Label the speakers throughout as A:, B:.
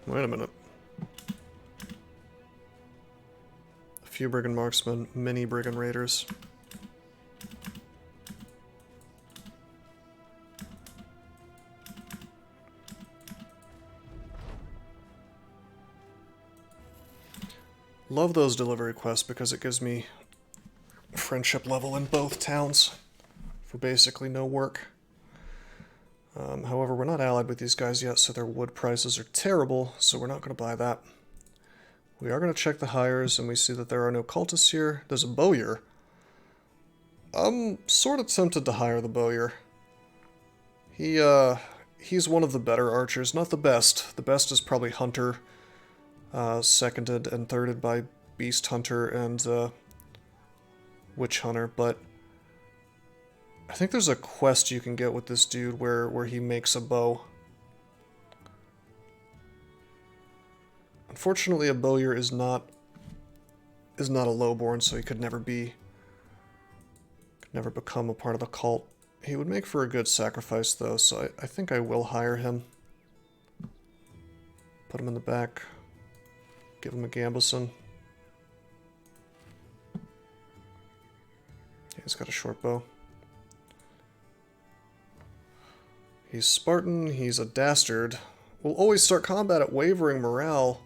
A: Wait a minute. A few brigand marksmen, many brigand raiders. Love those delivery quests because it gives me friendship level in both towns for basically no work. However, we're not allied with these guys yet, so their wood prices are terrible, so we're not going to buy that. We are going to check the hires, and we see that there are no cultists here. There's a bowyer. I'm sort of tempted to hire the bowyer. He's one of the better archers, not the best. The best is probably Hunter, seconded and thirded by Beast Hunter and Witch Hunter, but I think there's a quest you can get with this dude where he makes a bow. Unfortunately, a bowyer is not a lowborn, so he could never become a part of the cult. He would make for a good sacrifice, though, so I think I will hire him. Put him in the back. Give him a gambeson. Yeah, he's got a short bow. He's Spartan, he's a dastard. We'll always start combat at wavering morale.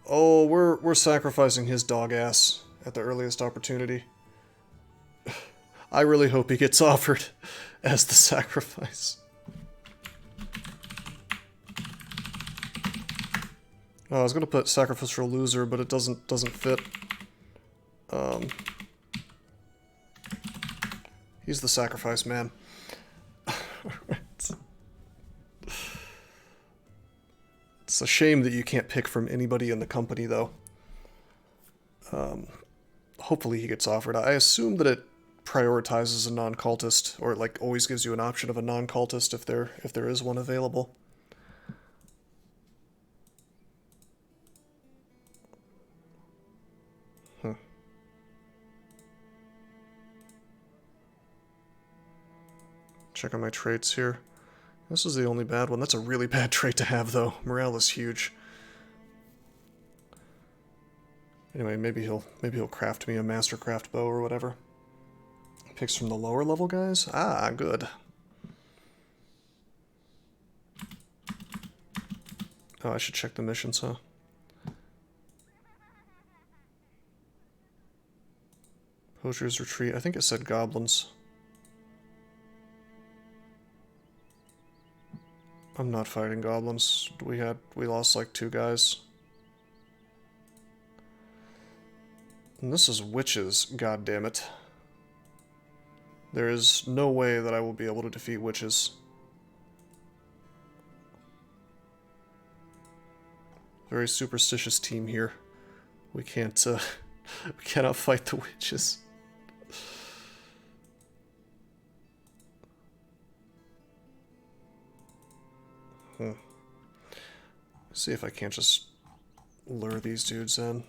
A: Oh, we're sacrificing his dog ass at the earliest opportunity. I really hope he gets offered as the sacrifice. Oh, I was gonna put sacrificial loser, but it doesn't fit. He's the sacrifice man. It's a shame that you can't pick from anybody in the company, though. Hopefully he gets offered. I assume that it prioritizes a non-cultist, or like always gives you an option of a non-cultist if there is one available. Check on my traits here. This is the only bad one. That's a really bad trait to have, though. Morale is huge. Anyway, maybe he'll craft me a mastercraft bow or whatever. Picks from the lower level guys? Ah, good. Oh, I should check the missions, huh? Poacher's Retreat. I think it said goblins. I'm not fighting goblins. We lost like 2 guys. And this is witches, god damn it. There is no way that I will be able to defeat witches. Very superstitious team here. We can't we cannot fight the witches. See if I can't just lure these dudes in.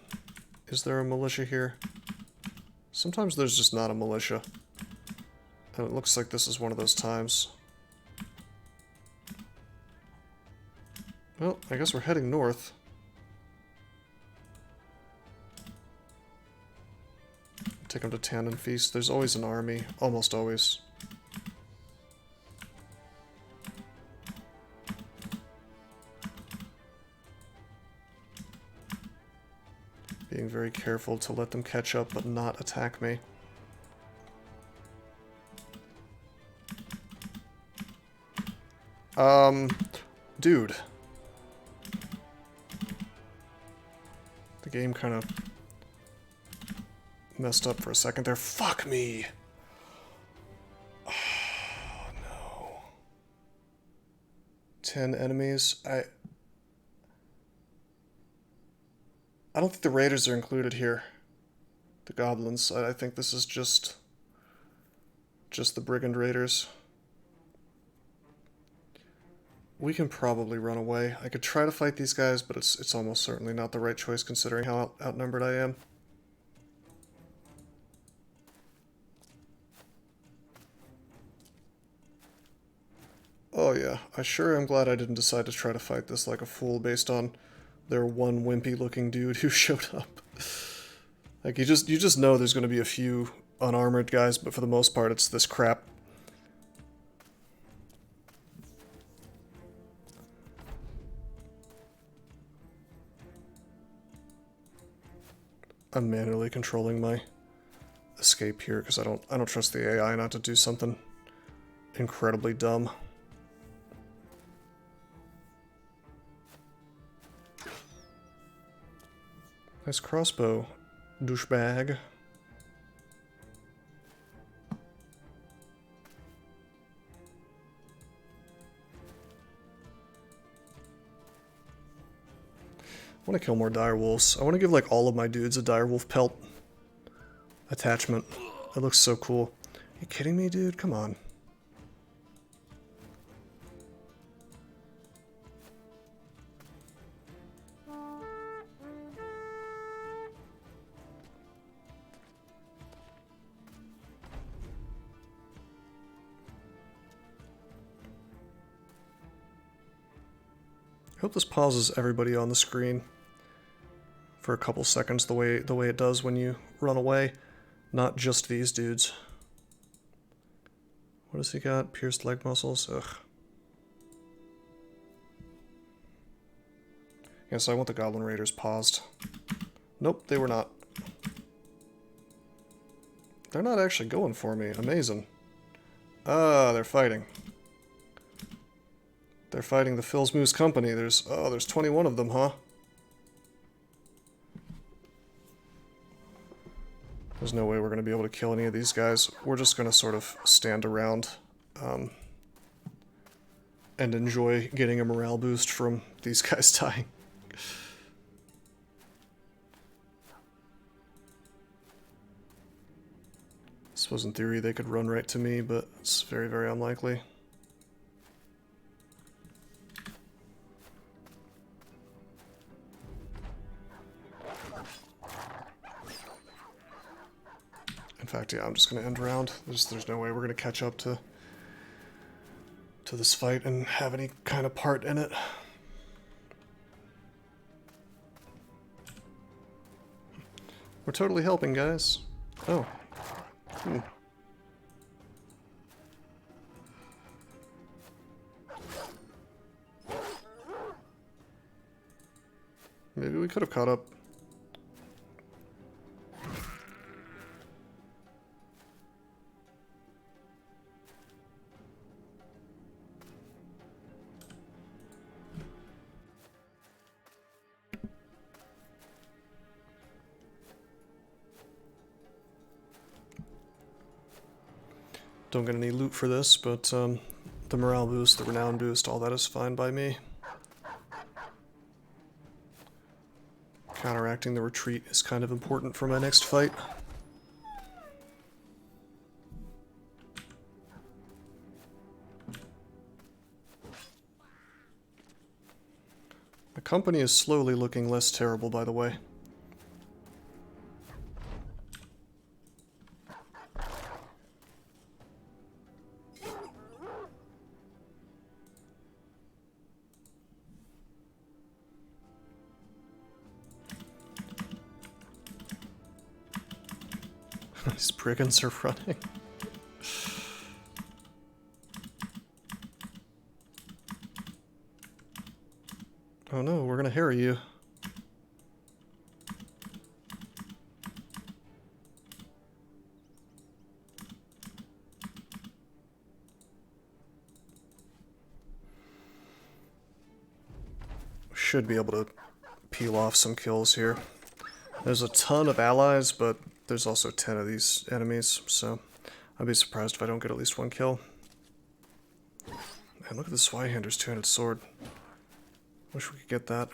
A: Is there a militia here? Sometimes there's just not a militia. And it looks like this is one of those times. Well, I guess we're heading north. Take them to Tannin Feast. There's always an army. Almost always. Being very careful to let them catch up but not attack me. Dude. The game kind of messed up for a second there. Fuck me! Oh, no. 10 enemies. I don't think the raiders are included here. The goblins. I think this is just the brigand raiders. We can probably run away. I could try to fight these guys, but it's almost certainly not the right choice considering how outnumbered I am. Oh yeah, I sure am glad I didn't decide to try to fight this like a fool based on their one wimpy looking dude who showed up. Like, you just know there's going to be a few unarmored guys, but for the most part it's this crap. I'm manually controlling my escape here because I don't trust the AI not to do something incredibly dumb. Nice crossbow, douchebag. I want to kill more direwolves. I want to give like all of my dudes a direwolf pelt attachment. That looks so cool. Are you kidding me, dude? Come on. I hope this pauses everybody on the screen for a couple seconds the way it does when you run away. Not just these dudes. What has he got? Pierced leg muscles? Ugh. Yes, I want the Goblin Raiders paused. Nope, they were not. They're not actually going for me. Amazing. Ah, they're fighting. They're fighting the Phil's Moose Company. There's 21 of them, huh? There's no way we're going to be able to kill any of these guys. We're just going to sort of stand around and enjoy getting a morale boost from these guys dying. I suppose in theory they could run right to me, but it's very, very unlikely. In fact, yeah, I'm just going to end round. There's no way we're going to catch up to this fight and have any kind of part in it. We're totally helping, guys. Oh. Maybe we could have caught up. Don't get any loot for this, but the morale boost, the renown boost, all that is fine by me. Counteracting the retreat is kind of important for my next fight. The company is slowly looking less terrible, by the way. These brigands are running. Oh no, we're gonna harry you. Should be able to peel off some kills here. There's a ton of allies, but there's also 10 of these enemies, so I'd be surprised if I don't get at least one kill. Man, look at the Swyhander's two-handed sword. Wish we could get that.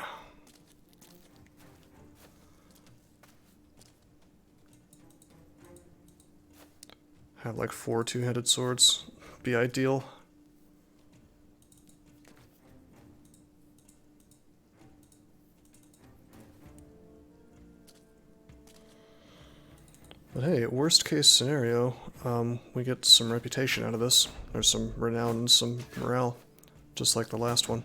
A: Have like 4 two-handed swords. Be ideal. But hey, worst case scenario, we get some reputation out of this. There's some renown and some morale, just like the last one.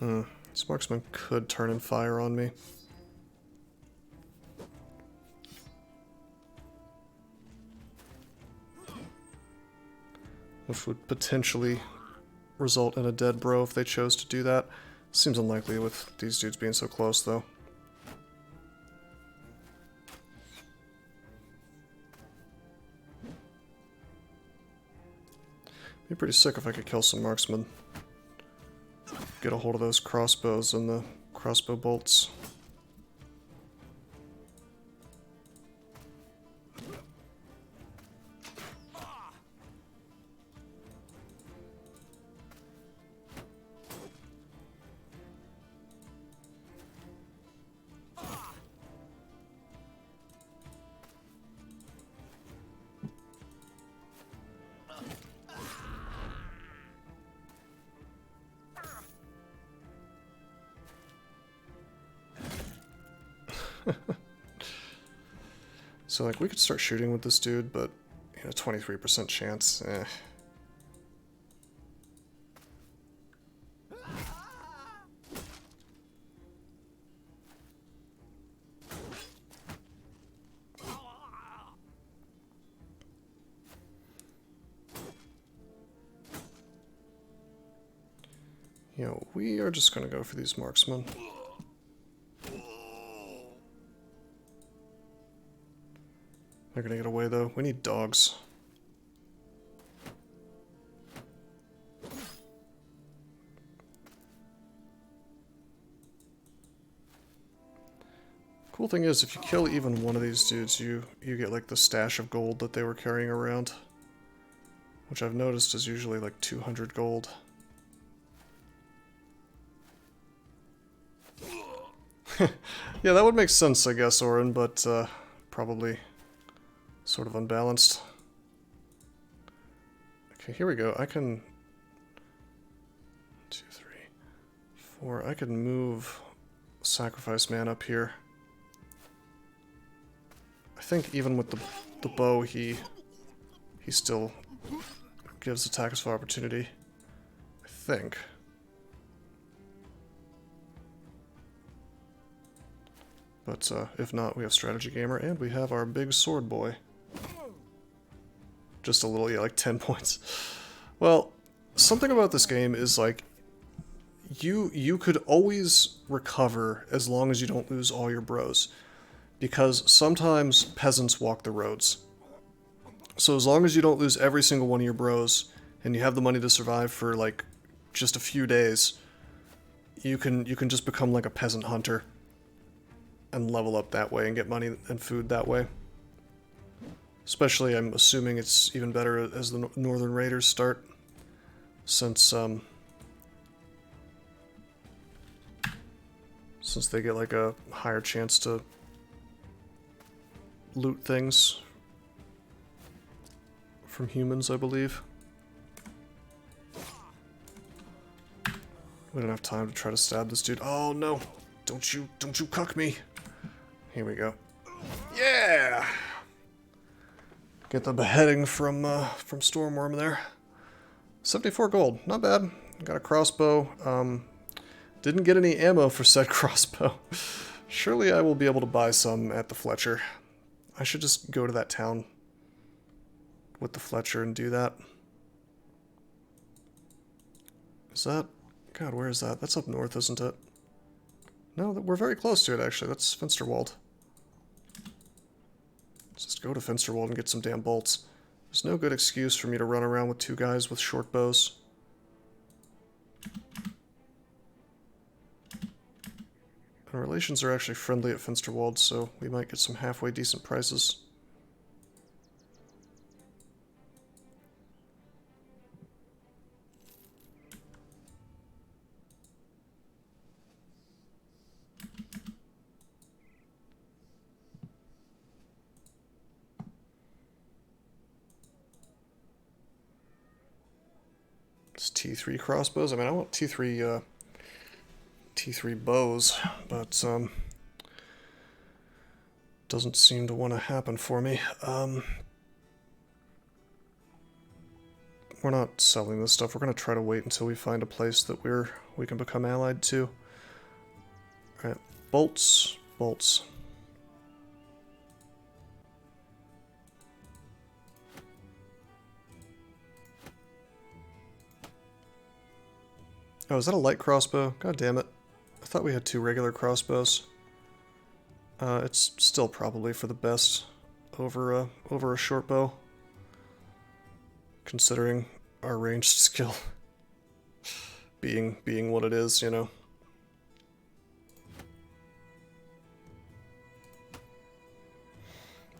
A: This marksman could turn and fire on me. Which would potentially result in a dead bro if they chose to do that. Seems unlikely with these dudes being so close, though. Be pretty sick if I could kill some marksmen. Get a hold of those crossbows and the crossbow bolts. So, like, we could start shooting with this dude, but, you know, 23% chance, eh. You know, we are just gonna go for these marksmen. They're gonna get away, though. We need dogs. Cool thing is, if you kill even one of these dudes, you get, like, the stash of gold that they were carrying around. Which I've noticed is usually, like, 200 gold. Yeah, that would make sense, I guess, Orin, but, probably sort of unbalanced. Okay, here we go. I can... 2, 3, 4... I can move Sacrifice Man up here. I think even with the bow, he still gives attacks of opportunity. I think. But if not, we have Strategy Gamer, and we have our big sword boy. Just a little, yeah, like 10 points. Well, something about this game is, like, you could always recover as long as you don't lose all your bros. Because sometimes peasants walk the roads. So as long as you don't lose every single one of your bros, and you have the money to survive for, like, just a few days, you can just become like a peasant hunter. And level up that way and get money and food that way. Especially, I'm assuming it's even better as the Northern Raiders start. Since they get like a higher chance to loot things from humans, I believe. We don't have time to try to stab this dude. Oh no! Don't you cuck me! Here we go. Yeah! Get the beheading from Stormworm there. 74 gold, not bad. Got a crossbow. Didn't get any ammo for said crossbow. Surely I will be able to buy some at the Fletcher. I should just go to that town with the Fletcher and do that. Is that... God, where is that? That's up north, isn't it? No, we're very close to it, actually. That's Finsterwald. Let's just go to Finsterwald and get some damn bolts. There's no good excuse for me to run around with two guys with short bows. And relations are actually friendly at Finsterwald, so we might get some halfway decent prices. It's T3 crossbows. I mean, I want T3 bows, but doesn't seem to want to happen for me. We're not selling this stuff. We're gonna try to wait until we find a place that we're we can become allied to. Alright, bolts, bolts. Oh, is that a light crossbow? God damn it. I thought we had 2 regular crossbows. It's still probably for the best over a short bow, considering our ranged skill being what it is, you know.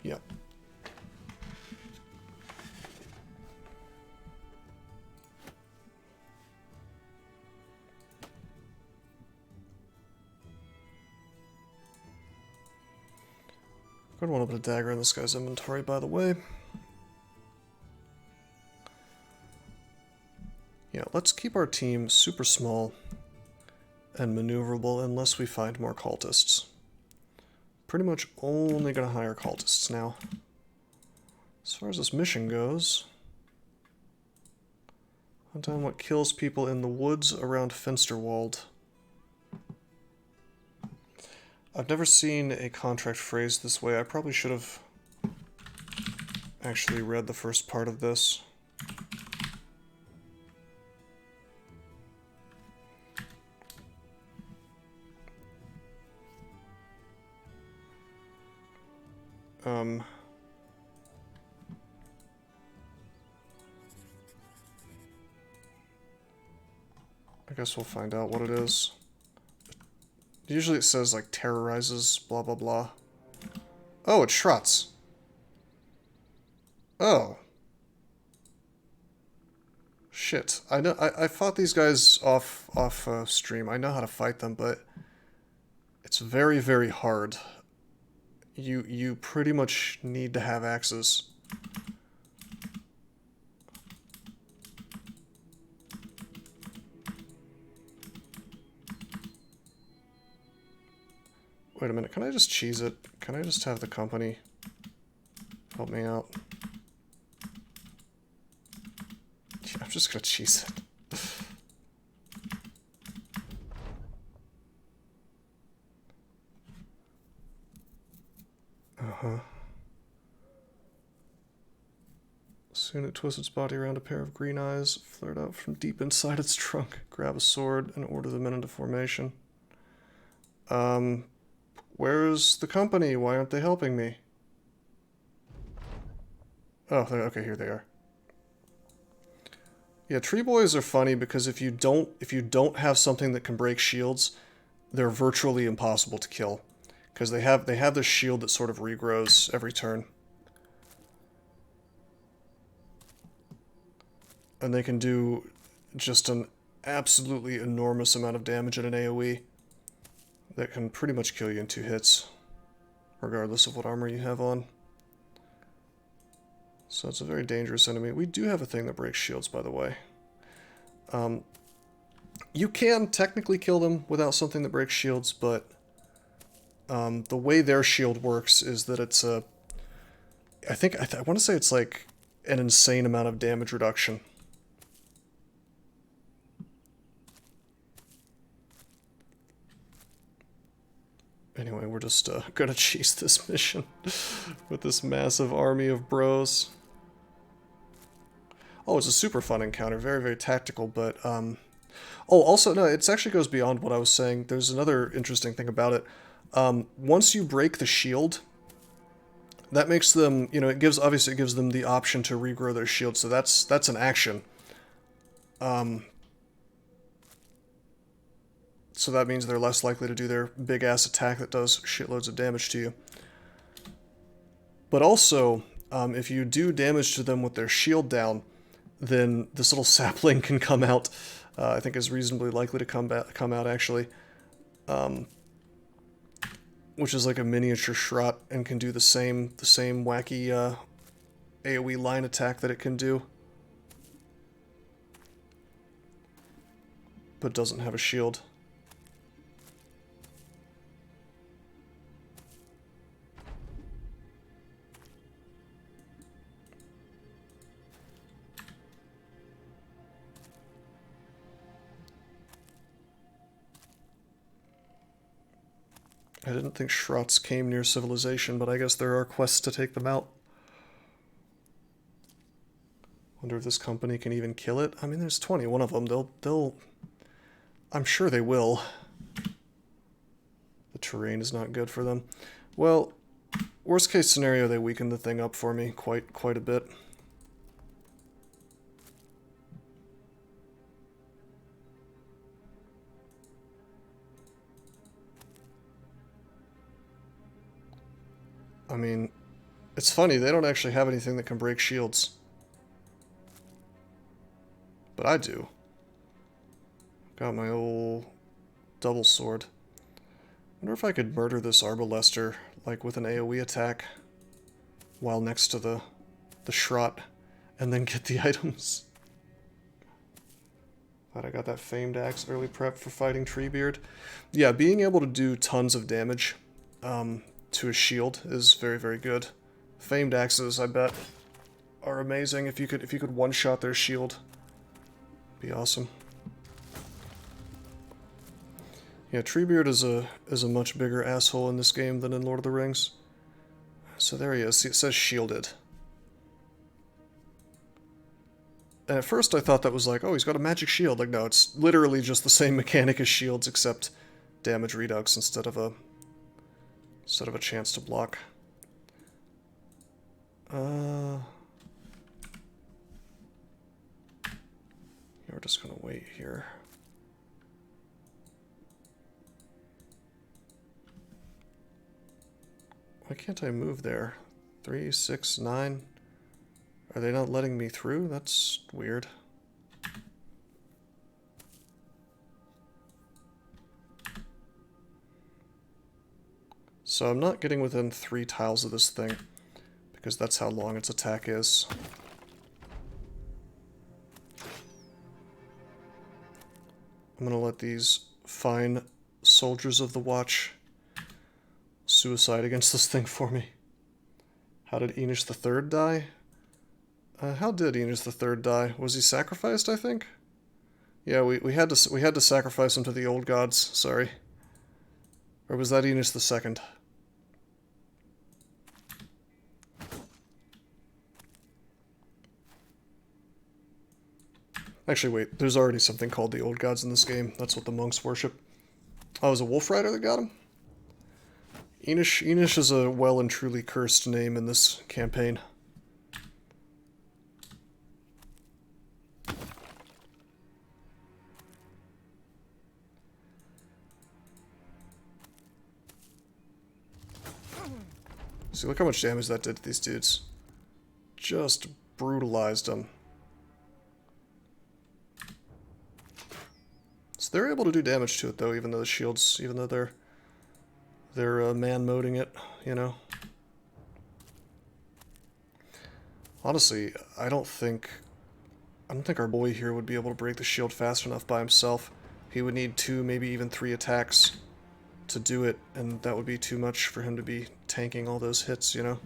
A: Yep. I'd want to put a dagger in this guy's inventory, by the way. Yeah, let's keep our team super small and maneuverable unless we find more cultists. Pretty much only gonna hire cultists now. As far as this mission goes, hunt down what kills people in the woods around Finsterwald. I've never seen a contract phrased this way. I probably should have actually read the first part of this. I guess we'll find out what it is. Usually it says, like, terrorizes, blah blah blah. Oh, it's Shrots. Oh. Shit. I know, I fought these guys off stream. I know how to fight them, but it's very, very hard. You pretty much need to have axes. Wait a minute, can I just cheese it? Can I just have the company help me out? Yeah, I'm just gonna cheese it. Uh-huh. Soon it twists its body around a pair of green eyes, flared out from deep inside its trunk, grab a sword, and order the men into formation. Where's the company? Why aren't they helping me? Oh, okay, here they are. Yeah, tree boys are funny because if you don't have something that can break shields, they're virtually impossible to kill. Because they have this shield that sort of regrows every turn. And they can do just an absolutely enormous amount of damage in an AoE that can pretty much kill you in 2 hits, regardless of what armor you have on. So it's a very dangerous enemy. We do have a thing that breaks shields, by the way. You can technically kill them without something that breaks shields, but the way their shield works is that it's a... I want to say it's like an insane amount of damage reduction. Anyway, we're just gonna chase this mission with this massive army of bros. Oh, it's a super fun encounter, very, very tactical, but, oh, also, no, it actually goes beyond what I was saying. There's another interesting thing about it. Once you break the shield, that makes them, you know, obviously it gives them the option to regrow their shield, so that's an action. So that means they're less likely to do their big-ass attack that does shitloads of damage to you. But also, if you do damage to them with their shield down, then this little sapling can come out. I think is reasonably likely to come out, actually. Which is like a miniature Shrot and can do the same wacky AoE line attack that it can do. But doesn't have a shield. I didn't think Shrots came near civilization, but I guess there are quests to take them out. Wonder if this company can even kill it. I mean, there's 21 of them. They'll... I'm sure they will. The terrain is not good for them. Well, worst case scenario, they weaken the thing up for me quite a bit. I mean, it's funny, they don't actually have anything that can break shields. But I do. Got my old double sword. Wonder if I could murder this Arbalester, like with an AoE attack, while next to the Shrot, and then get the items. Glad I got that famed axe early prep for fighting Treebeard. Yeah, being able to do tons of damage to a shield is very, very good. Famed axes, I bet, are amazing. If you could one-shot their shield, be awesome. Yeah, Treebeard is a much bigger asshole in this game than in Lord of the Rings. So there he is. See, it says shielded. And at first I thought that was like, oh, he's got a magic shield. Like, no, it's literally just the same mechanic as shields, except damage redux instead of a chance to block. You're just gonna wait here. Why can't I move there? 3, 6, 9. Are they not letting me through? That's weird. So I'm not getting within 3 tiles of this thing, because that's how long its attack is. I'm gonna let these fine soldiers of the watch suicide against this thing for me. How did Enish III die? How did Enish III die? Was he sacrificed, I think? Yeah, we had to sacrifice him to the old gods, sorry. Or was that Enish II? Actually, wait, there's already something called the old gods in this game. That's what the monks worship. Oh, it was a wolf rider that got him? Enish is a well and truly cursed name in this campaign. See, look how much damage that did to these dudes. Just brutalized them. So they're able to do damage to it, though, even though the shields, even though they're man-moding it, you know. Honestly, I don't think our boy here would be able to break the shield fast enough by himself. He would need 2, maybe even 3 attacks to do it, and that would be too much for him to be tanking all those hits, you know.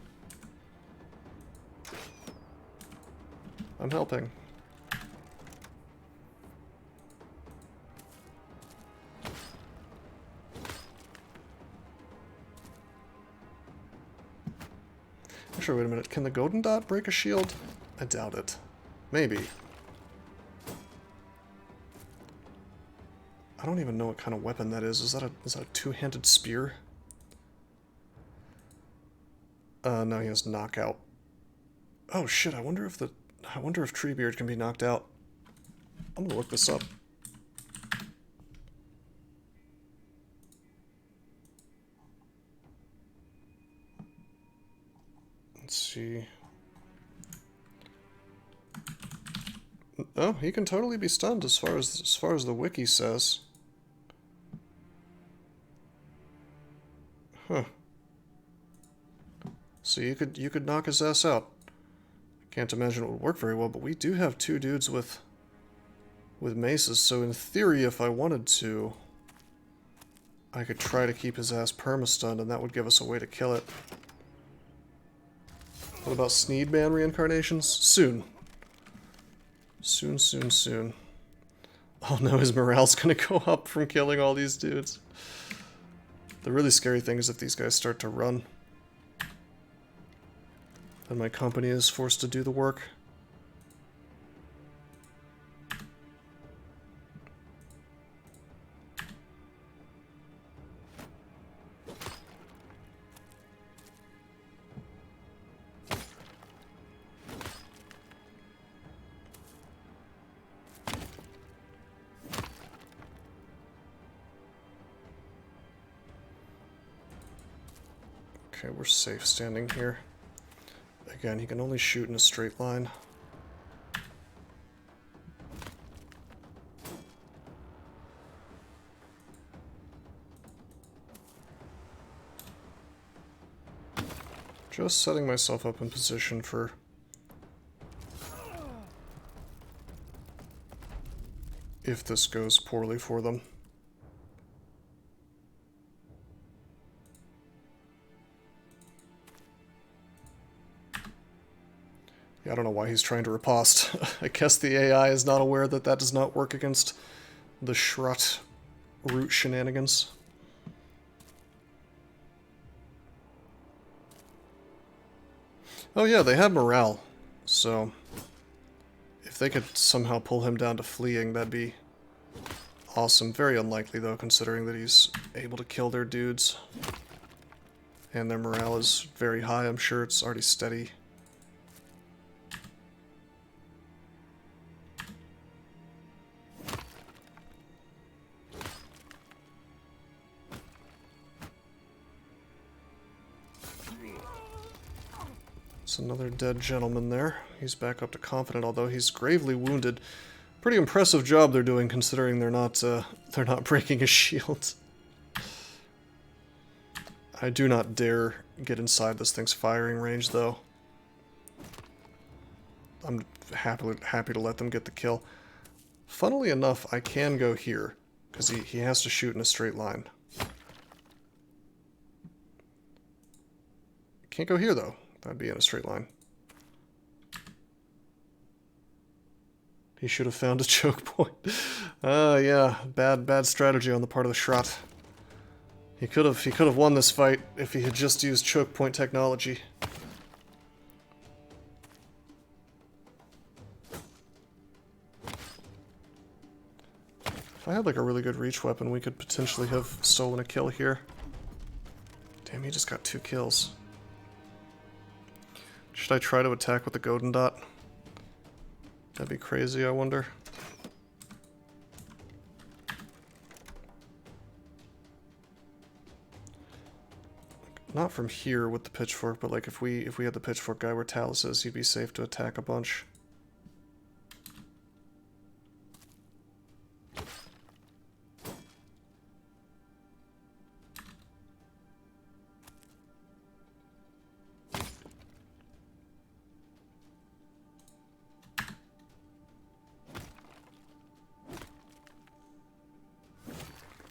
A: I'm helping. Actually, wait a minute. Can the Golden Dot break a shield? I doubt it. Maybe. I don't even know what kind of weapon that is. Is that a two-handed spear? No, he has knockout. Oh shit! I wonder if Treebeard can be knocked out. I'm gonna look this up. Let's see. Oh, he can totally be stunned as far as the wiki says. Huh. So you could knock his ass out. I can't imagine it would work very well, but we do have 2 dudes with maces, so in theory, if I wanted to, I could try to keep his ass perma-stunned, and that would give us a way to kill it. What about Sneedman reincarnations? Soon. Soon. Oh no, his morale's gonna go up from killing all these dudes. The really scary thing is if these guys start to run, then my company is forced to do the work. Okay, we're safe standing here. Again, he can only shoot in a straight line. Just setting myself up in position for if this goes poorly for them. I don't know why he's trying to riposte. I guess the AI is not aware that that does not work against the Shrut root shenanigans. Oh yeah, they have morale, so if they could somehow pull him down to fleeing, that'd be awesome. Very unlikely though, considering that he's able to kill their dudes. And their morale is very high, I'm sure it's already steady. Another dead gentleman there. He's back up to confident, although he's gravely wounded. Pretty impressive job they're doing, considering they're not breaking his shield. I do not dare get inside this thing's firing range, though. I'm happy to let them get the kill. Funnily enough, I can go here, because he has to shoot in a straight line. Can't go here, though. That'd be in a straight line. He should have found a choke point. Yeah, bad strategy on the part of the Shrut. He could have won this fight if he had just used choke point technology. If I had like a really good reach weapon, we could potentially have stolen a kill here. Damn, he just got 2 kills. Should I try to attack with the Golden Dot? That'd be crazy, I wonder. Not from here with the pitchfork, but like if we had the pitchfork guy where Talus is, he'd be safe to attack a bunch.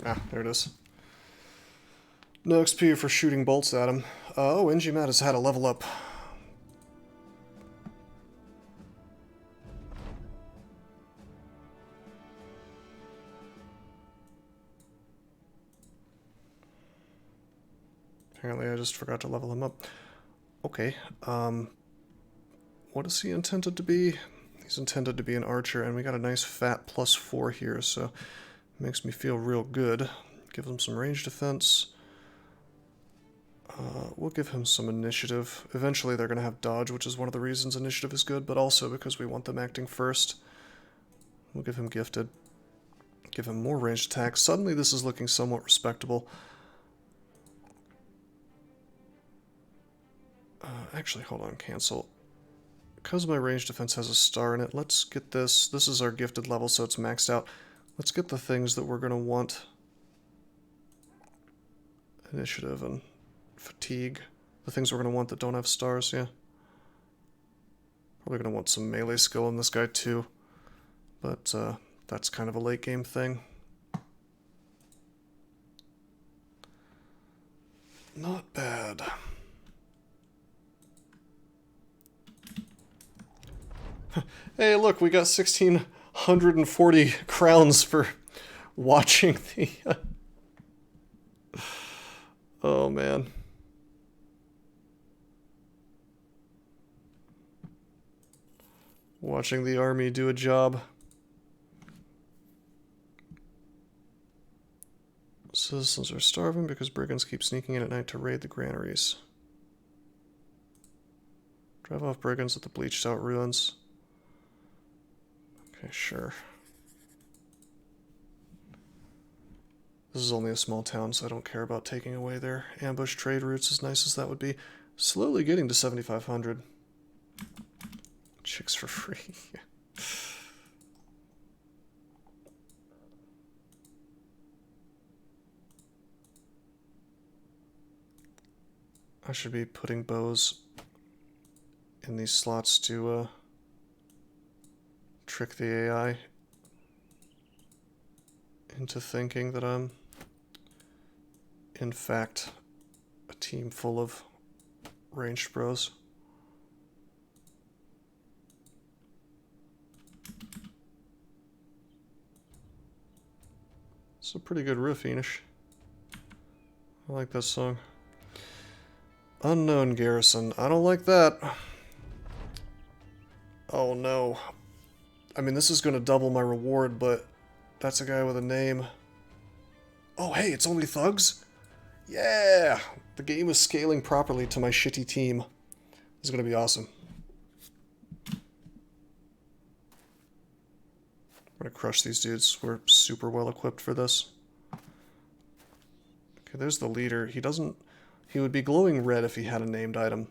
A: Ah, there it is. No XP for shooting bolts at him. Oh, Ingimat has had a level up. Apparently I just forgot to level him up. Okay, what is he intended to be? He's intended to be an archer, and we got a nice fat +4 here, so makes me feel real good. Give him some range defense. We'll give him some initiative. Eventually they're going to have dodge, which is one of the reasons initiative is good, but also because we want them acting first. We'll give him gifted. Give him more ranged attack. Suddenly this is looking somewhat respectable. Actually, hold on, cancel. Because my range defense has a star in it, let's get this. This is our gifted level, so it's maxed out. Let's get the things that we're going to want. Initiative and fatigue. The things we're going to want that don't have stars, yeah. Probably going to want some melee skill in this guy too. But that's kind of a late game thing. Not bad. Hey, look, we got 1,640 crowns for watching the... man. Watching the army do a job. Citizens are starving because brigands keep sneaking in at night to raid the granaries. Drive off brigands at the bleached out ruins. Okay, sure. This is only a small town, so I don't care about taking away their ambush trade routes, as nice as that would be. Slowly getting to 7,500. Chicks for free. I should be putting bows in these slots to trick the AI into thinking that I'm, in fact, a team full of ranged bros. It's a pretty good riff, Enish. I like that song. Unknown garrison. I don't like that. Oh no. I mean, this is going to double my reward, but that's a guy with a name. Oh, hey, it's only thugs? Yeah! The game is scaling properly to my shitty team. This is going to be awesome. We're going to crush these dudes. We're super well equipped for this. Okay, there's the leader. He doesn't... He would be glowing red if he had a named item.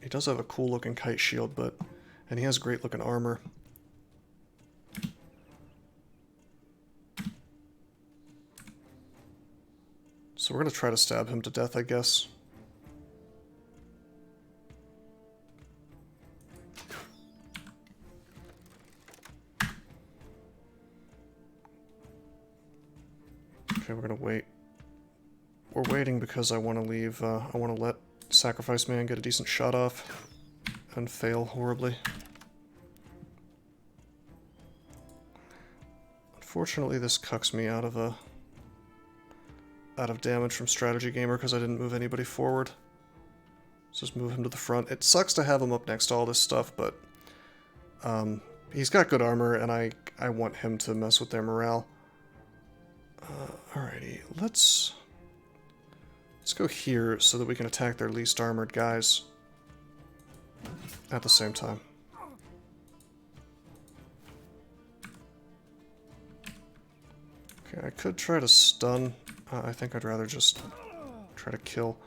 A: He does have a cool looking kite shield, but... And he has great looking armor. So we're going to try to stab him to death, I guess. Okay, we're going to wait. We're waiting because I want to leave, I want to let Sacrifice Man get a decent shot off and fail horribly. Unfortunately, this cucks me out of damage from Strategy Gamer because I didn't move anybody forward. Let's just move him to the front. It sucks to have him up next to all this stuff, but he's got good armor, and I want him to mess with their morale. Alrighty, let's go here so that we can attack their least armored guys at the same time. Okay, I could try to stun. I think I'd rather just try to kill.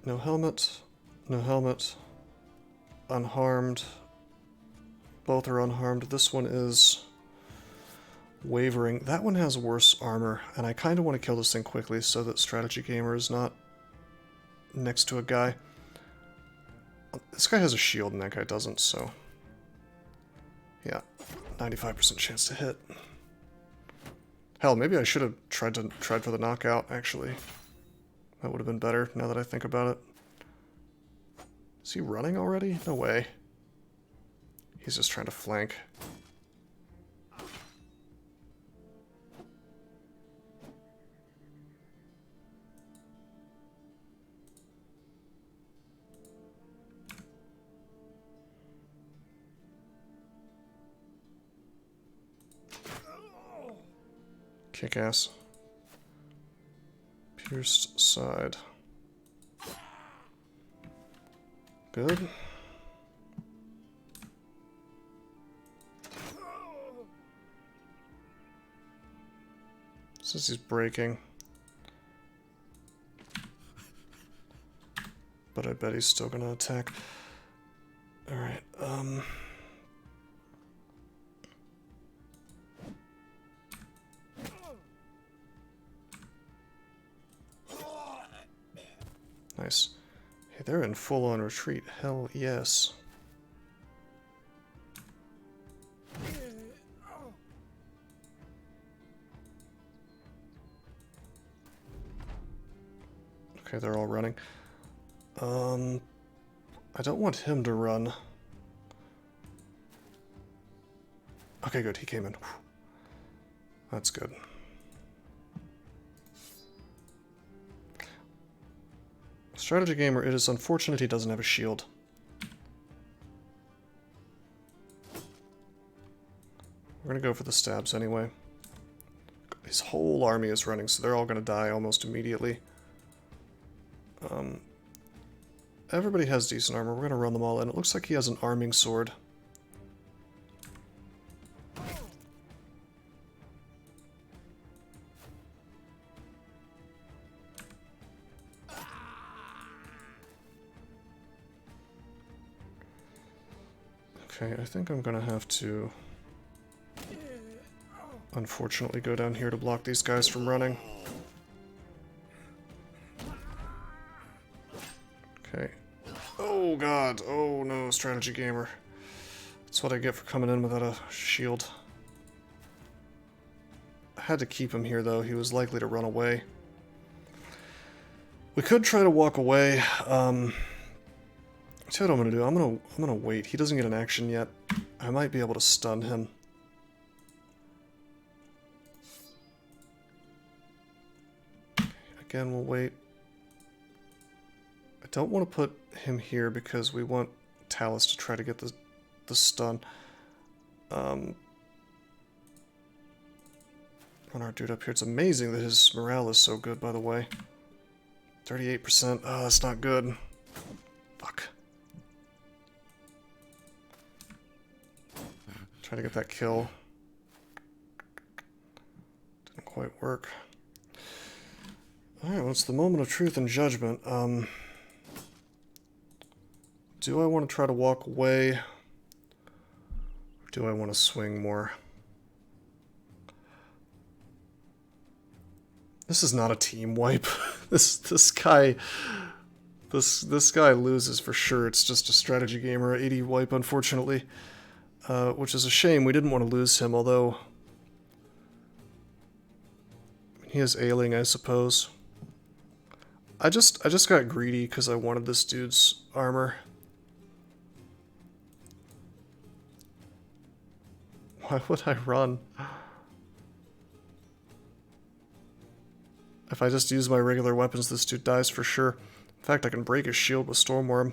A: No helmet. No helmet. Unharmed. Both are unharmed. This one is wavering. That one has worse armor, and I kind of want to kill this thing quickly so that Strategy Gamer is not next to a guy. This guy has a shield and that guy doesn't, so... Yeah, 95% chance to hit. Hell, maybe I should have tried for the knockout, actually. That would have been better, now that I think about it. Is he running already? No way. He's just trying to flank. Kick ass. Pierced side. Good. Says he's breaking. But I bet he's still gonna attack. Alright, nice. Hey, they're in full-on retreat. Hell yes. Okay, they're all running. I don't want him to run. Okay, good. He came in. Whew. That's good. Strategy gamer, it is unfortunate he doesn't have a shield. We're gonna go for the stabs anyway. His whole army is running, so they're all gonna die almost immediately. Everybody has decent armor. We're gonna run them all in. It looks like he has an arming sword. Okay, I think I'm gonna have to unfortunately go down here to block these guys from running. Okay. Oh god, oh no, strategy gamer. That's what I get for coming in without a shield. I had to keep him here though, he was likely to run away. We could try to walk away. See what I'm gonna do. I'm gonna wait. He doesn't get an action yet. I might be able to stun him. Again, we'll wait. I don't want to put him here because we want Talus to try to get the stun. Run our dude up here. It's amazing that his morale is so good, by the way. 38%. Oh, that's not good. Fuck. Try to get that kill. Didn't quite work. Alright, well, it's the moment of truth and judgment. Do I want to try to walk away? Or do I want to swing more? This is not a team wipe. this guy loses for sure. It's just a strategy gamer 80 wipe, unfortunately. Which is a shame. We didn't want to lose him, although he is ailing, I suppose. I just got greedy because I wanted this dude's armor. Why would I run? If I just use my regular weapons, this dude dies for sure. In fact, I can break his shield with Stormworm.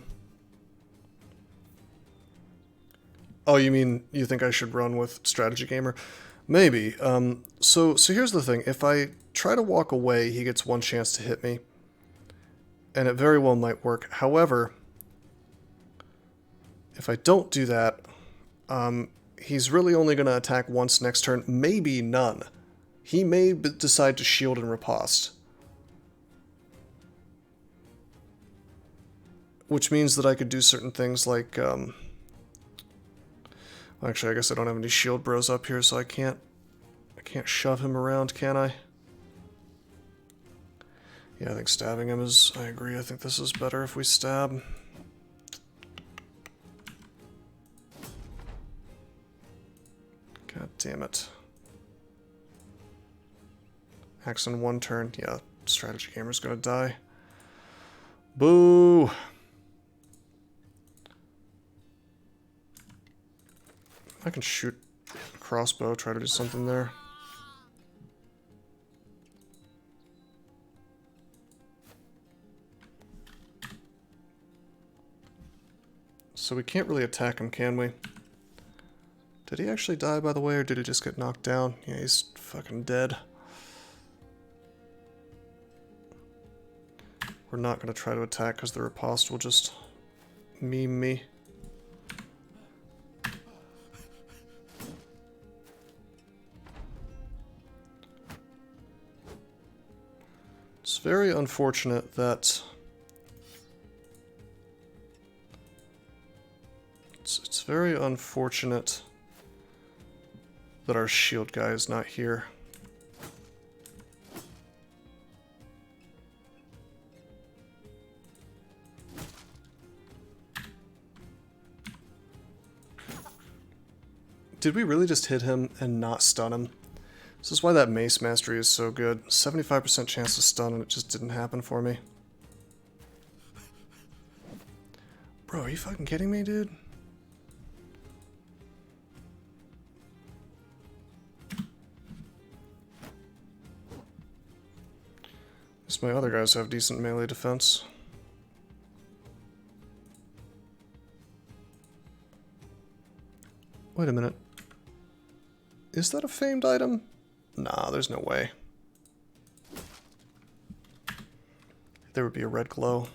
A: Oh, you mean you think I should run with Strategy Gamer? Maybe. So here's the thing. If I try to walk away, he gets one chance to hit me. And it very well might work. However, if I don't do that, he's really only going to attack once next turn, maybe none. He may decide to shield and riposte. Which means that I could do certain things like... Actually, I guess I don't have any shield bros up here, so I can't shove him around, can I? Yeah, I think stabbing him is... I agree, I think this is better if we stab. God damn it. Axe in one turn. Yeah, strategy gamer's gonna die. Boo! I can shoot a crossbow, try to do something there. So we can't really attack him, can we? Did he actually die, by the way, or did he just get knocked down? Yeah, he's fucking dead. We're not going to try to attack because the riposte will just meme me. It's very unfortunate that... It's very unfortunate that our shield guy is not here. Did we really just hit him and not stun him? This is why that mace mastery is so good. 75% chance to stun and it just didn't happen for me. Bro, are you fucking kidding me, dude? Because my other guys have decent melee defense. Wait a minute. Is that a famed item? Nah, there's no way. There would be a red glow.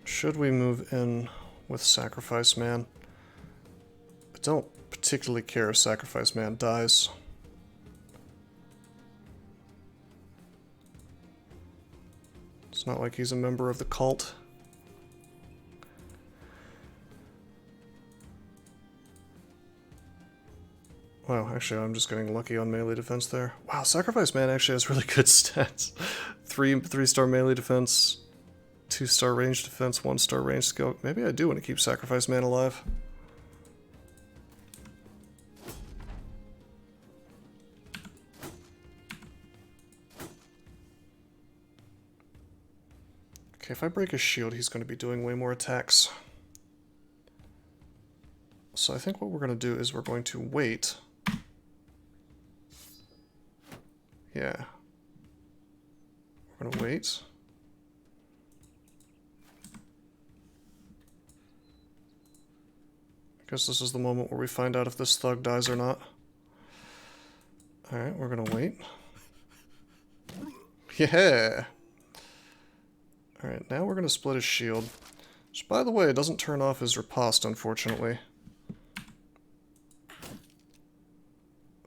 A: Should we move in with Sacrifice Man? I don't particularly care if Sacrifice Man dies. It's not like he's a member of the cult. Wow, actually I'm just getting lucky on melee defense there. Wow, Sacrifice Man actually has really good stats. Three-star melee defense, 2-star range defense, 1-star range skill. Maybe I do want to keep Sacrifice Man alive. Okay, if I break his shield, he's going to be doing way more attacks. So I think what we're going to do is we're going to wait. Yeah. We're going to wait. I guess this is the moment where we find out if this thug dies or not. Alright, we're going to wait. Yeah! Alright, now we're going to split his shield. Which, by the way, doesn't turn off his riposte, unfortunately.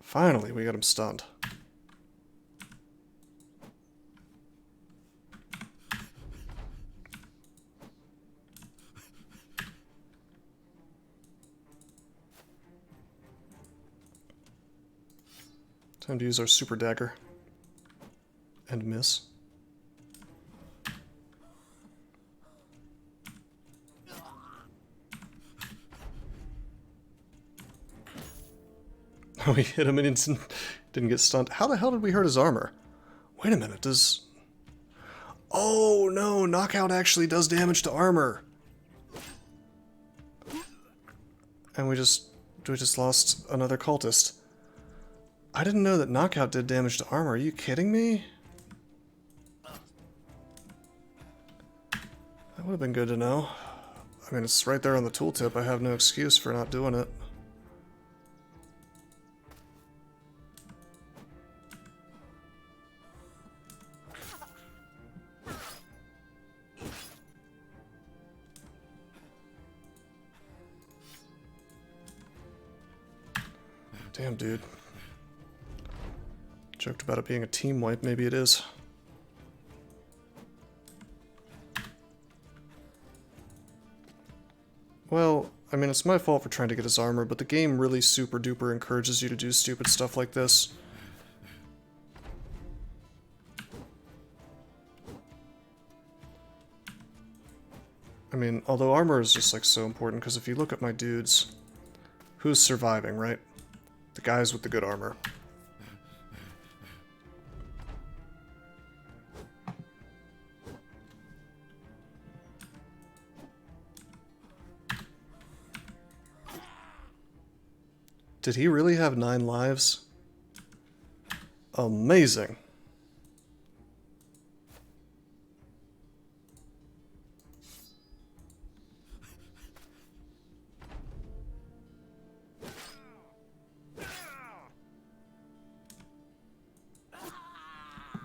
A: Finally, we got him stunned. Time to use our super dagger. And miss. Oh, we hit him and he didn't get stunned. How the hell did we hurt his armor? Wait a minute, does... Oh no, knockout actually does damage to armor. And we just lost another cultist. I didn't know that knockout did damage to armor. Are you kidding me? That would have been good to know. I mean, it's right there on the tooltip. I have no excuse for not doing it. Damn, dude. Joked about it being a team wipe. Maybe it is. Well, I mean, it's my fault for trying to get his armor, but the game really super duper encourages you to do stupid stuff like this. I mean, although armor is just like so important, because if you look at my dudes, who's surviving, right? The guys with the good armor. Did he really have 9 lives? Amazing.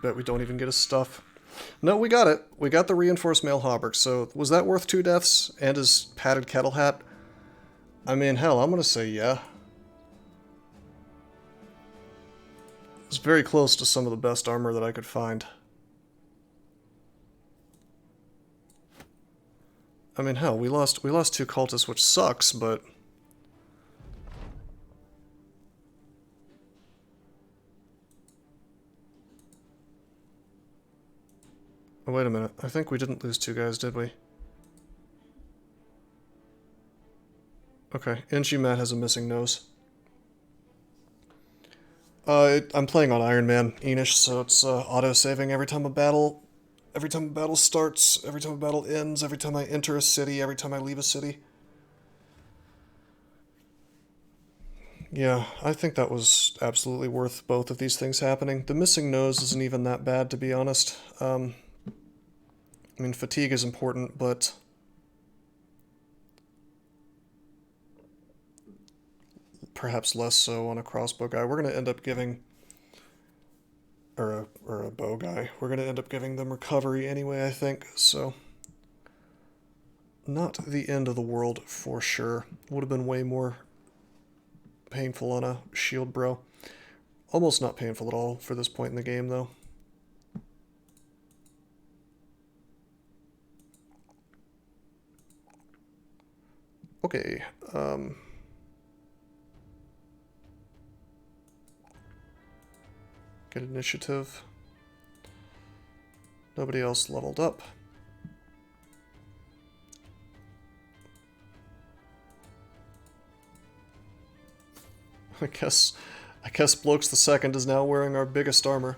A: Bet we don't even get his stuff. No, we got it. We got the reinforced mail hauberk, so was that worth 2 deaths and his padded kettle hat? I mean, hell, I'm gonna say yeah. It's very close to some of the best armor that I could find. I mean, hell, we lost 2 cultists, which sucks, but... Oh, wait a minute. I think we didn't lose 2 guys, did we? Okay, Inchi Matt has a missing nose. I'm playing on Iron Man, Enish, so it's auto-saving every time a battle every time a battle starts, every time a battle ends, every time I enter a city, every time I leave a city. Yeah, I think that was absolutely worth both of these things happening. The missing nose isn't even that bad, to be honest. I mean, fatigue is important, but perhaps less so on a crossbow guy. We're going to end up giving, or a bow guy, we're going to end up giving them recovery anyway, I think, so not the end of the world for sure. Would have been way more painful on a shield bro. Almost not painful at all for this point in the game, though. Okay, get initiative. Nobody else leveled up. I guess Blokes the Second is now wearing our biggest armor.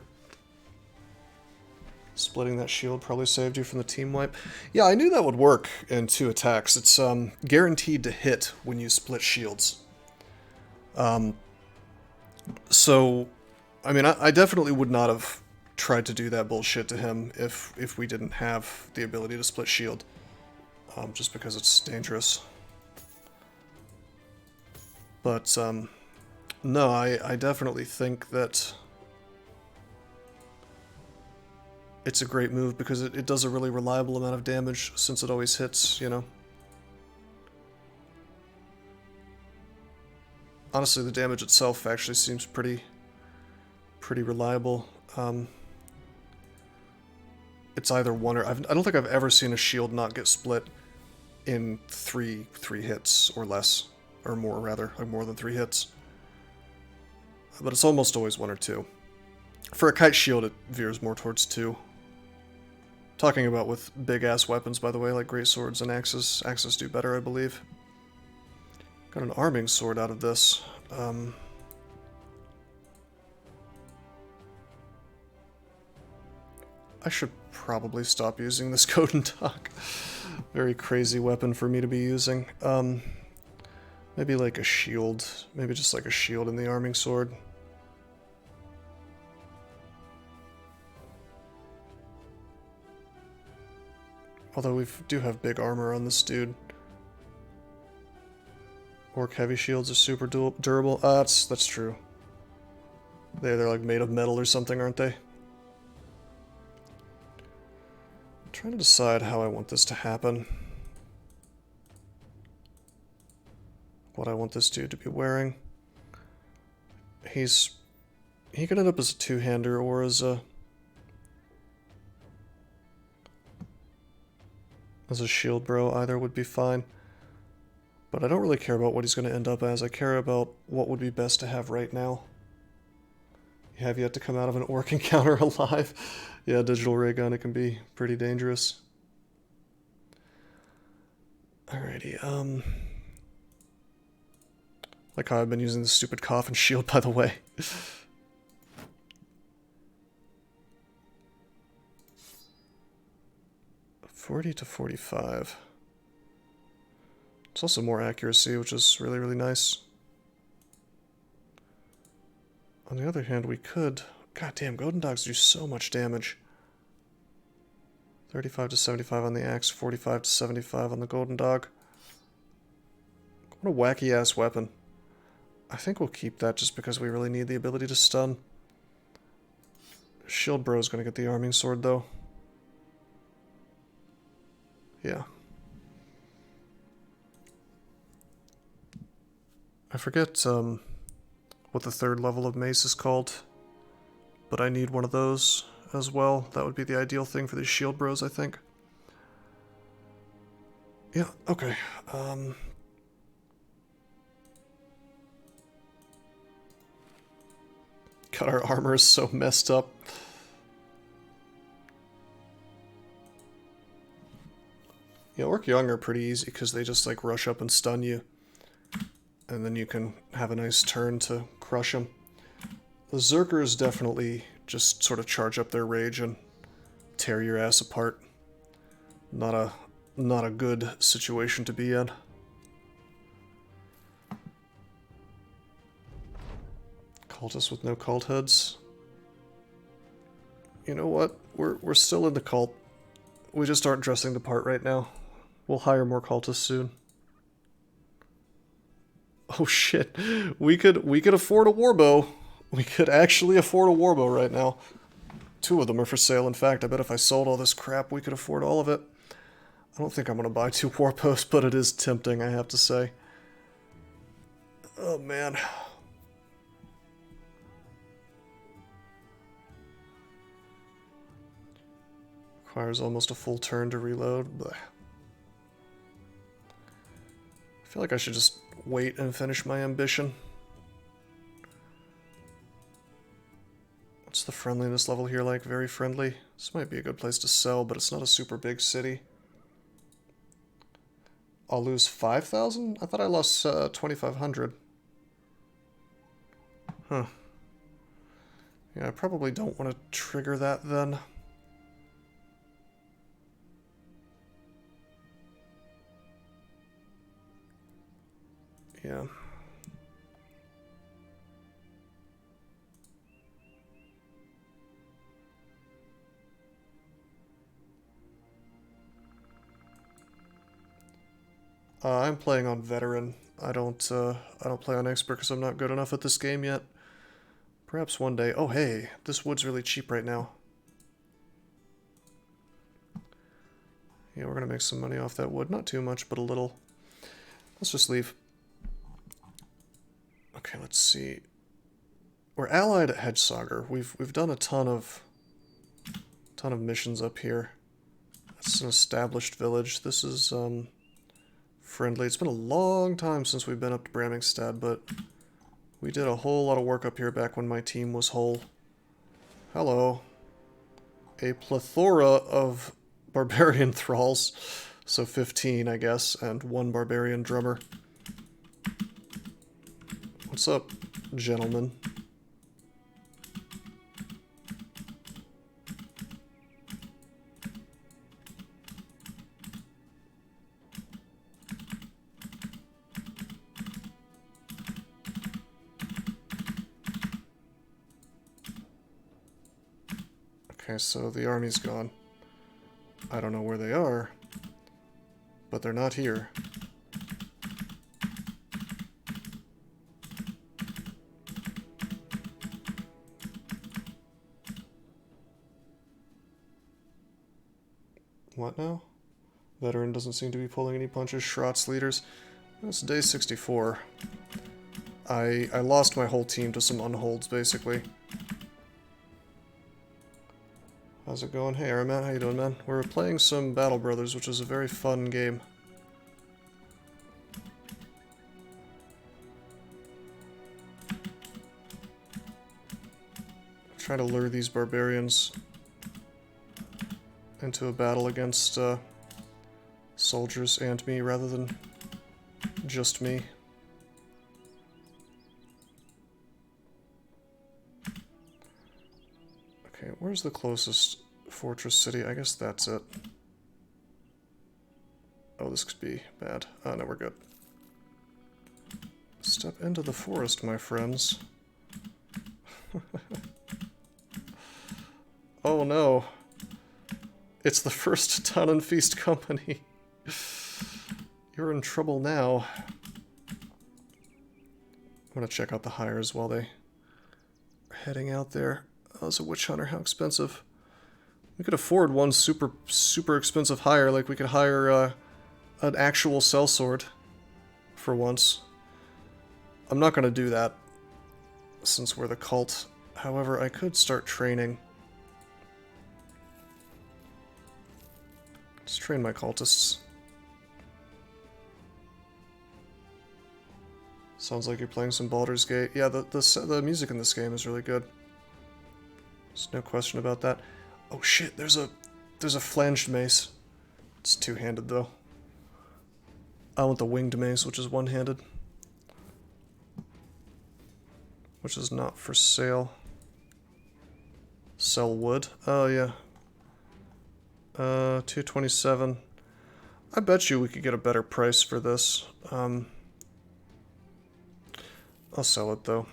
A: Splitting that shield probably saved you from the team wipe. Yeah, I knew that would work in 2 attacks. It's guaranteed to hit when you split shields. So, I mean, I definitely would not have tried to do that bullshit to him if we didn't have the ability to split shield. Just because it's dangerous. But, no, I definitely think that it's a great move because it does a really reliable amount of damage since it always hits, you know. Honestly, the damage itself actually seems pretty reliable. It's either one or... I don't think I've ever seen a shield not get split in three hits or less. Or more, rather. Like more than 3 hits. But it's almost always 1 or 2. For a kite shield, it veers more towards 2. Talking about with big-ass weapons, by the way, like great swords and axes. Axes do better, I believe. Got an arming sword out of this. I should probably stop using this Golden Dog. Very crazy weapon for me to be using. Maybe like a shield. Maybe just like a shield in the arming sword. Although we do have big armor on this dude. Orc heavy shields are super durable. That's true. They're like made of metal or something, aren't they? I'm trying to decide how I want this to happen. What I want this dude to be wearing. He could end up as a 2-hander or as a shield bro. Either would be fine. But I don't really care about what he's going to end up as. I care about what would be best to have right now. You have yet to come out of an orc encounter alive. Yeah, digital ray gun, it can be pretty dangerous. Alrighty, like how I've been using the stupid coffin shield, by the way. 40 to 45. It's also more accuracy, which is really, really nice. On the other hand, we could... Goddamn, Golden Dogs do so much damage. 35 to 75 on the axe, 45 to 75 on the Golden Dog. What a wacky-ass weapon. I think we'll keep that just because we really need the ability to stun. Shield Bro's gonna get the arming sword, though. Yeah. I forget what the 3rd level of mace is called, but I need one of those as well. That would be the ideal thing for these shield bros, I think. Yeah, okay. God, our armor is so messed up. Yeah, Orc Young are pretty easy because they just like rush up and stun you. And then you can have a nice turn to crush them. The Zerkers definitely just sort of charge up their rage and tear your ass apart. Not a good situation to be in. Cultists with no cult heads. You know what? We're still in the cult. We just aren't dressing the part right now. We'll hire more cultists soon. Oh shit. We could afford a warbow. We could actually afford a warbow right now. 2 of them are for sale. In fact, I bet if I sold all this crap, we could afford all of it. I don't think I'm gonna buy 2 warbows, but it is tempting, I have to say. Oh man. Requires almost a full turn to reload. Blech. I feel like I should just wait and finish my ambition. What's the friendliness level here like? Very friendly. This might be a good place to sell, but it's not a super big city. I'll lose 5,000? I thought I lost 2,500. Huh. Yeah, I probably don't want to trigger that then. Yeah. I'm playing on veteran. I don't play on expert because I'm not good enough at this game yet. Perhaps one day. Oh hey, this wood's really cheap right now. Yeah, we're gonna make some money off that wood. Not too much, but a little. Let's just leave. Okay, let's see. We're allied at Hedgesauger. We've done a ton of missions up here. It's an established village. This is friendly. It's been a long time since we've been up to Bramingstad, but we did a whole lot of work up here back when my team was whole. Hello. A plethora of barbarian thralls. So 15, I guess, and 1 barbarian drummer. What's up, gentlemen? Okay, so the army's gone. I don't know where they are, but they're not here. What now? Veteran doesn't seem to be pulling any punches. Schrott's leaders. It's day 64. I lost my whole team to some unholds, basically. How's it going? Hey, Aramat, how you doing, man? We're playing some Battle Brothers, which is a very fun game. Try to lure these barbarians into a battle against soldiers and me, rather than just me. Okay, where's the closest fortress city? I guess that's it. Oh, this could be bad. Oh, no, we're good. Step into the forest, my friends. Oh no. It's the first Town and Feast company. You're in trouble now. I'm gonna check out the hires while they are heading out there. Oh, it's a witch hunter. How expensive? We could afford one super expensive hire. Like, we could hire an actual sellsword for once. I'm not gonna do that since we're the cult. However, I could start training. Let's train my cultists. Sounds like you're playing some Baldur's Gate. Yeah, the music in this game is really good. There's no question about that. Oh shit, there's a flanged mace. It's two-handed though. I want the winged mace, which is one-handed. Which is not for sale. Sell wood. Oh yeah. 227. I bet you we could get a better price for this. I'll sell it though.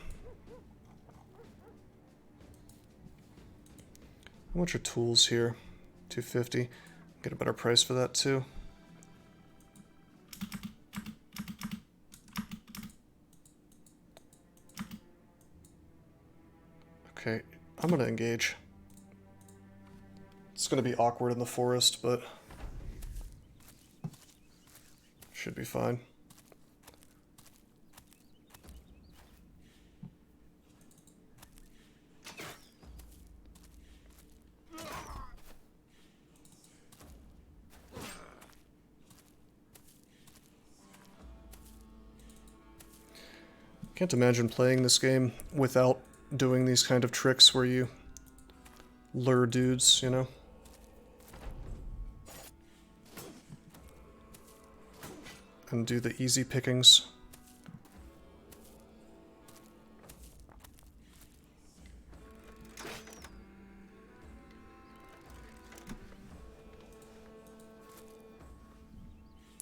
A: How much are tools here? 250. Get a better price for that too. Okay, I'm gonna engage. It's gonna be awkward in the forest, but should be fine. Can't imagine playing this game without doing these kind of tricks where you lure dudes, you know? And do the easy pickings.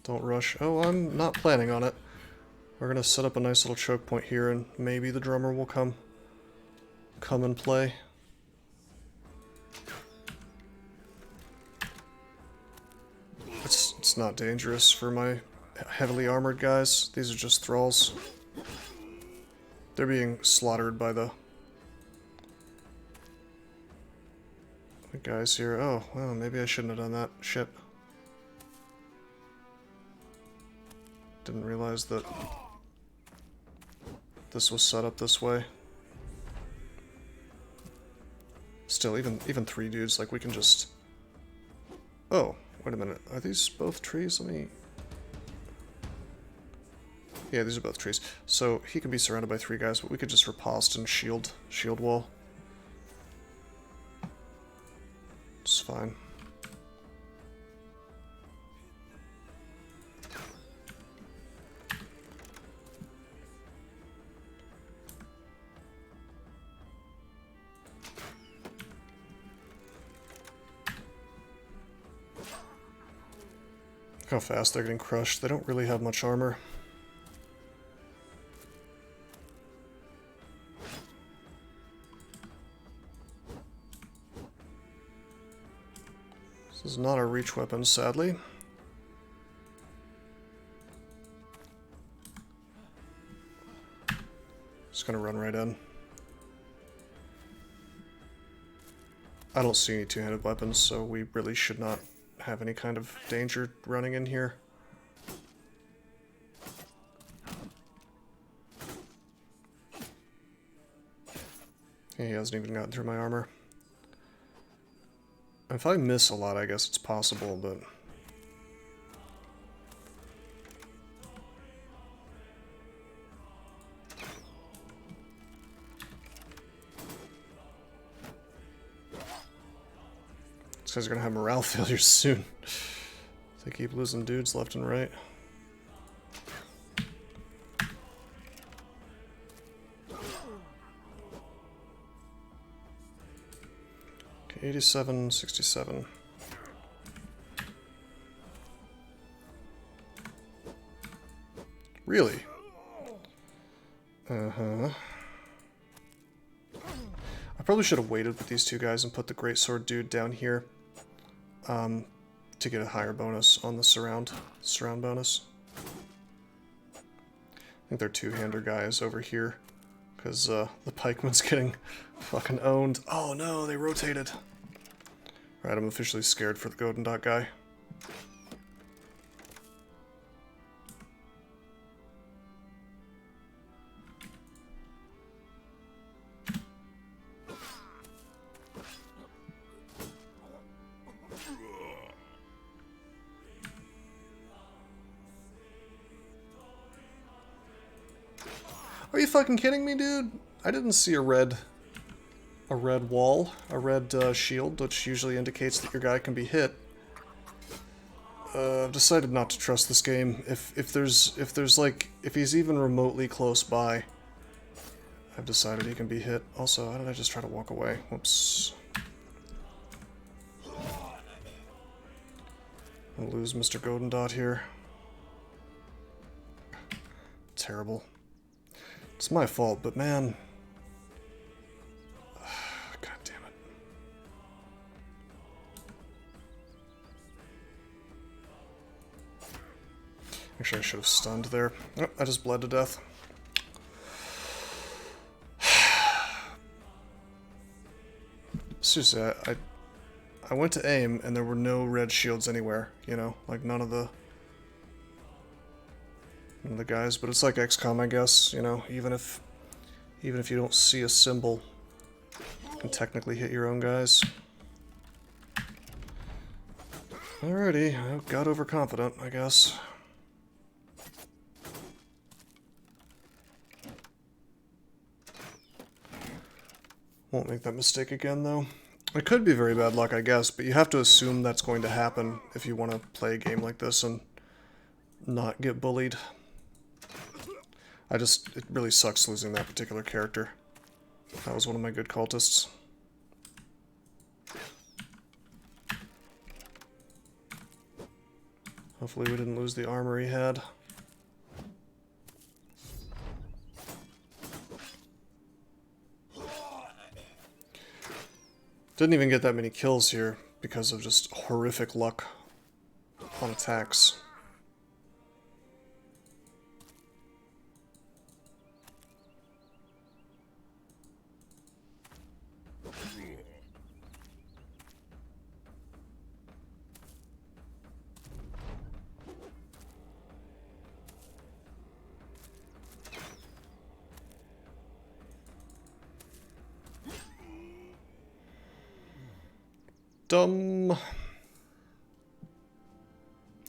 A: Don't rush. Oh, I'm not planning on it. We're gonna set up a nice little choke point here, and maybe the drummer will come and play. It's not dangerous for my heavily armored guys. These are just thralls. They're being slaughtered by the guys here. Oh, well, maybe I shouldn't have done that. Shit. Didn't realize that this was set up this way. Still, even 3 dudes, like, we can just... Oh, wait a minute. Are these both trees? Let me... Yeah, these are both trees. So, he can be surrounded by 3 guys, but we could just riposte and shield wall. It's fine. Look how fast they're getting crushed. They don't really have much armor. This is not a reach weapon, sadly. Just gonna run right in. I don't see any two-handed weapons, so we really should not have any kind of danger running in here. He hasn't even gotten through my armor. If I miss a lot, I guess it's possible, but... These guys are gonna have morale failures soon. They keep losing dudes left and right. Okay, 87, 67. Really? Uh-huh. I probably should have waited with these 2 guys and put the greatsword dude down here. To get a higher bonus on the surround bonus. I think they're 2-hander guys over here, because the pikeman's getting fucking owned. Oh no, they rotated. Alright, I'm officially scared for the Golden Dot guy. Are you fucking kidding me, dude? I didn't see a red wall, a red shield, which usually indicates that your guy can be hit. I've decided not to trust this game. If he's even remotely close by, I've decided he can be hit. Also, how did I just try to walk away? Whoops. I'll lose Mr. Godendot here. Terrible. It's my fault, but man... God damn it. Actually, I should have stunned there. Oh, I just bled to death. Seriously, I went to aim and there were no red shields anywhere, you know? Like none of the guys, but it's like XCOM, I guess, you know, even if you don't see a symbol, you can technically hit your own guys. Alrighty, I got overconfident, I guess. Won't make that mistake again, though. It could be very bad luck, I guess, but you have to assume that's going to happen if you want to play a game like this and not get bullied. It really sucks losing that particular character. That was one of my good cultists. Hopefully we didn't lose the armor he had. Didn't even get that many kills here because of just horrific luck on attacks. Dumb.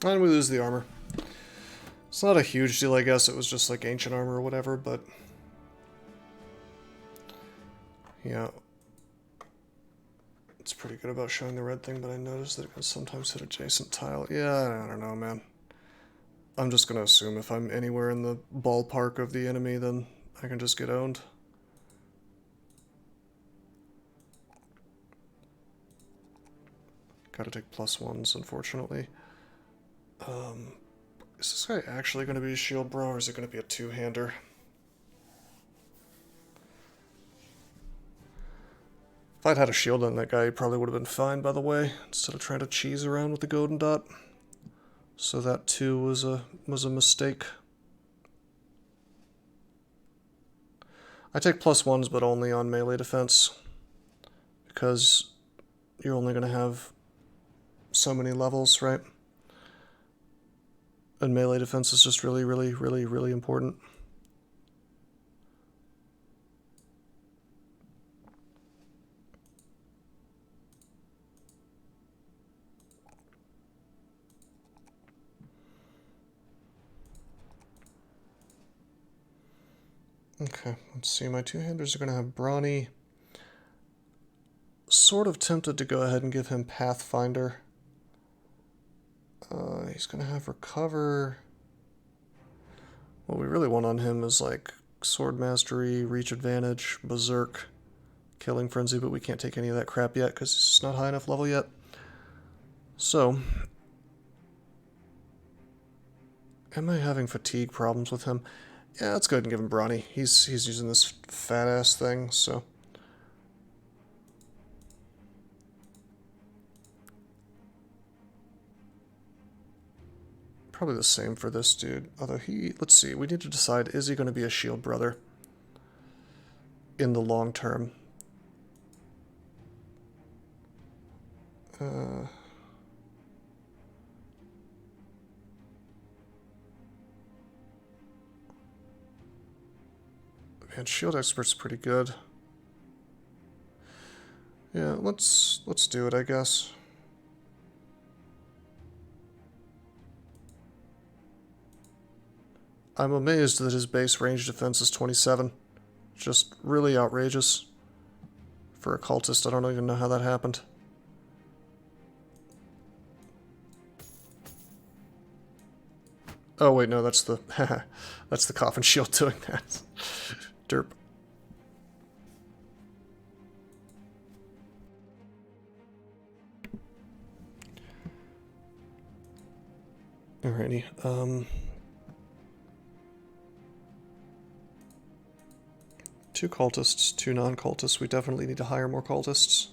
A: And we lose the armor. It's not a huge deal, I guess. It was just like ancient armor or whatever, but... yeah. It's pretty good about showing the red thing, but I noticed that it can sometimes hit adjacent tile. Yeah, I don't know, man. I'm just gonna assume if I'm anywhere in the ballpark of the enemy, then I can just get owned. Gotta take +1s, unfortunately. Is this guy actually going to be a shield bro, or is it going to be a two-hander? If I'd had a shield on that guy, he probably would have been fine, by the way, instead of trying to cheese around with the Godendot. So that too was a mistake. I take +1s, but only on melee defense, because you're only going to have so many levels, right? And melee defense is just really, really, really, really important. Okay, let's see. My two-handers are going to have Brawny. Sort of tempted to go ahead and give him Pathfinder. He's going to have Recover. What we really want on him is like Sword Mastery, Reach Advantage, Berserk, Killing Frenzy, but we can't take any of that crap yet because it's not high enough level yet. So, am I having fatigue problems with him? Yeah, let's go ahead and give him Brawny. He's using this fat-ass thing, so... probably the same for this dude. Although let's see, we need to decide, is he going to be a shield brother in the long term? Man, shield expert's pretty good. Yeah, let's do it, I guess. I'm amazed that his base range defense is 27. Just really outrageous. For a cultist, I don't even know how that happened. Oh wait, no, that's the that's the coffin shield doing that. Derp. Alrighty, two cultists, two non-cultists. We definitely need to hire more cultists.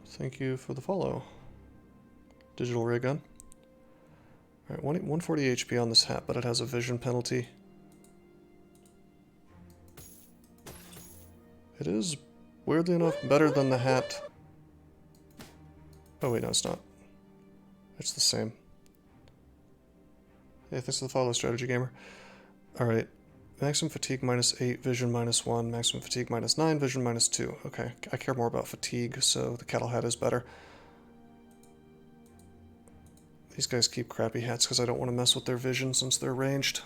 A: Thank you for the follow. Digital ray gun. Alright, 140 HP on this hat, but it has a vision penalty. It is, weirdly enough, better than the hat. Oh wait, no, it's not. It's the same. Hey, thanks for the follow, strategy gamer. Alright, maximum fatigue -8, vision -1, maximum fatigue -9, vision -2. Okay, I care more about fatigue, so the cattle hat is better. These guys keep crappy hats because I don't want to mess with their vision since they're ranged.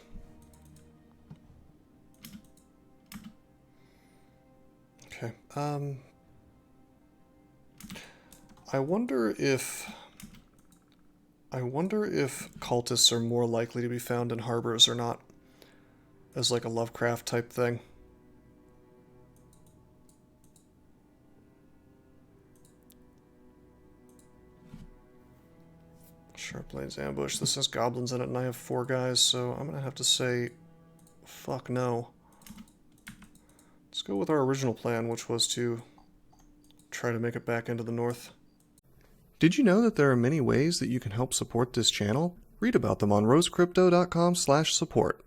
A: Okay, I wonder if cultists are more likely to be found in harbors or not, as like a Lovecraft type thing. Sharp Blades ambush. This has goblins in it and I have 4 guys, so I'm gonna have to say fuck no. Let's go with our original plan, which was to try to make it back into the north. Did you know that there are many ways that you can help support this channel? Read about them on rosecrypto.com/support.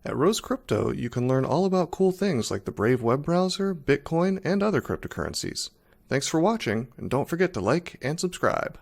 A: At Rose Crypto, you can learn all about cool things like the Brave web browser, Bitcoin, and other cryptocurrencies. Thanks for watching, and don't forget to like and subscribe.